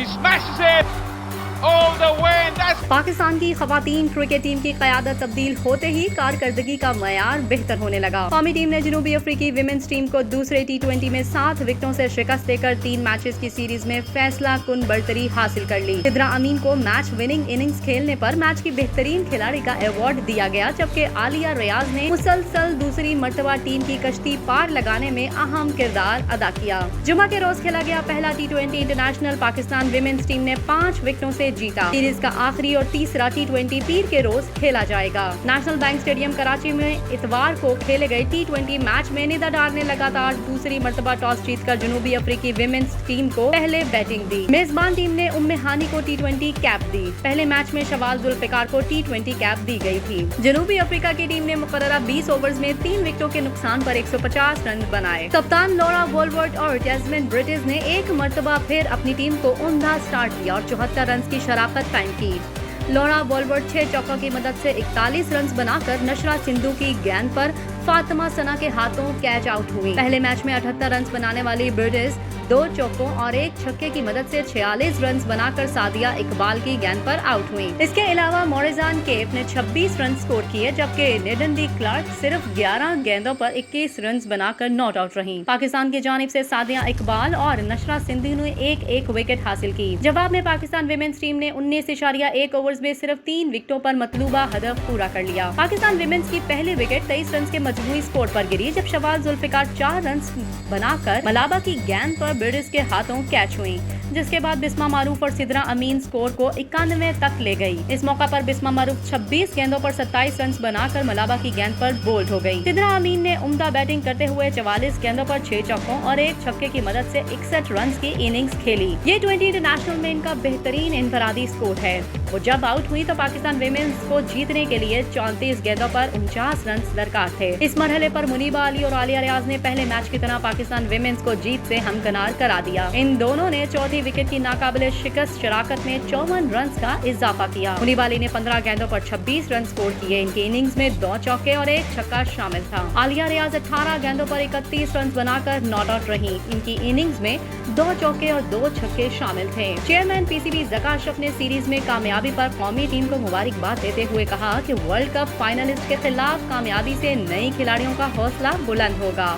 smashes it all the way, and that's Pakistan की खवातीन cricket team की क़यादत तब्दील होते ही कारकर्दगी का मयार बेहतर होने लगा। कौमी टीम ने जनूबी अफ्रीकी विमेंस टीम को दूसरे T20 में 7 विकेटों से शिकस्त देकर 3 मैचेस की सीरीज में फैसला कुन बढ़तरी हासिल कर ली। सिद्रा अमीन को मैच विनिंग इनिंग्स खेलने पर मैच की बेहतरीन खिलाड़ी का अवार्ड दिया गया, जबकि आलिया रियाज ने मुसलसल दूसरी मर्तबा टीम की कश्ती पार लगाने में अहम किरदार अदा किया। जुमा के रोज खेला गया पहला T20 international Pakistan women's team ने 5 विकेटों से जीता। सीरीज का आखिरी और तीसरा T20 पीर के रोज खेला जाएगा। नेशनल बैंक स्टेडियम कराची में इतवार को खेले गए T20 मैच में निदा डार ने लगातार दूसरी मर्तबा टॉस जीतकर जनूबी अफ्रीकी विमेंस टीम को पहले बैटिंग दी। मेजबान टीम ने उम्मे हानी को T20 कैप दी। पहले मैच में शवाल जुल्फिकार को T20 कैप दी गई थी। जनूबी अफ्रीका की टीम ने मुकर्ररा 20 ओवर्स में 3 विकेटों के नुकसान पर 150 रन बनाए। कप्तान लॉरा वोल्वर्ट और डेज़मंड ब्रिटिश ने एक मर्तबा फिर अपनी टीम को उम्दा स्टार्ट दिया और 74 रन की शराफत कायम की। लॉरा वोल्वर्ट 6 चौकों की मदद से 41 रन बनाकर नशरा सिंधु की गेंद पर फातिमा सना के हाथों कैच आउट हुई। पहले मैच में 78 रन बनाने वाली ब्रिटिश 2 चौकों और 1 छक्के की मदद से 46 रन बनाकर सादिया इकबाल की गेंद पर आउट हुई। इसके अलावा मोरेजान केप ने 26 रन स्कोर किए, जबकि नेडन डी क्लार्क सिर्फ 11 गेंदों पर 21 रन बनाकर नॉट आउट रहीं। पाकिस्तान की जानिब से सादिया इकबाल और नशरा सिंधु ने एक विकेट हासिल की। जवाब में पाकिस्तान विमेंस टीम ने 19.1 ओवर्स में सिर्फ 3 विकेटों पर मतलूबा हदफ पूरा कर लिया। पाकिस्तान विमेंस की पहली विकेट 23 रन के मजमूई स्कोर पर गिरी, जब शवाल जुल्फिकार 4 रन बनाकर मलाबा की गेंद पर ब्रिटिश के हाथों कैच हुई, जिसके बाद बिस्मा मारूफ और सिद्रा अमीन स्कोर को 91 तक ले गई। इस मौका पर बिस्मा मारूफ 26 गेंदों पर 27 रन बनाकर मलाबा की गेंद पर बोल्ड हो गई। सिद्रा अमीन ने उम्दा बैटिंग करते हुए 44 गेंदों पर 6 चौकों और 1 छक्के की मदद से 61 रन की इनिंग्स खेली। ये T20 इंटरनेशनल में इनका बेहतरीन इनफरादी स्कोर है। वो जब आउट हुई तो पाकिस्तान विमेंस को जीतने के लिए 34 गेंदों पर 49 रन दरकार थे। इस मरहले पर मुनीबा अली और आलिया रियाज ने पहले मैच की तरह पाकिस्तान विमेंस को जीत से हमकनार करा दिया। इन दोनों ने चौथी विकेट की नाकाबिले शिकस्त शराकत में 54 रन का इजाफा किया। मुनीबा अली ने 15 गेंदों पर 26 रन स्कोर किए। इनकी इनिंग्स में 2 चौके और 1 छक्का शामिल था। आलिया रियाज 18 गेंदों पर 31 रन बनाकर नॉट आउट रही। इनकी इनिंग्स में 2 चौके और 2 छक्के शामिल थे। चेयरमैन PCB ज़का अशरफ ने सीरीज में कामयाबी पर कौमी टीम को मुबारकबाद देते हुए कहा कि वर्ल्ड कप फाइनलिस्ट के खिलाफ कामयाबी से नई खिलाड़ियों का हौसला बुलंद होगा।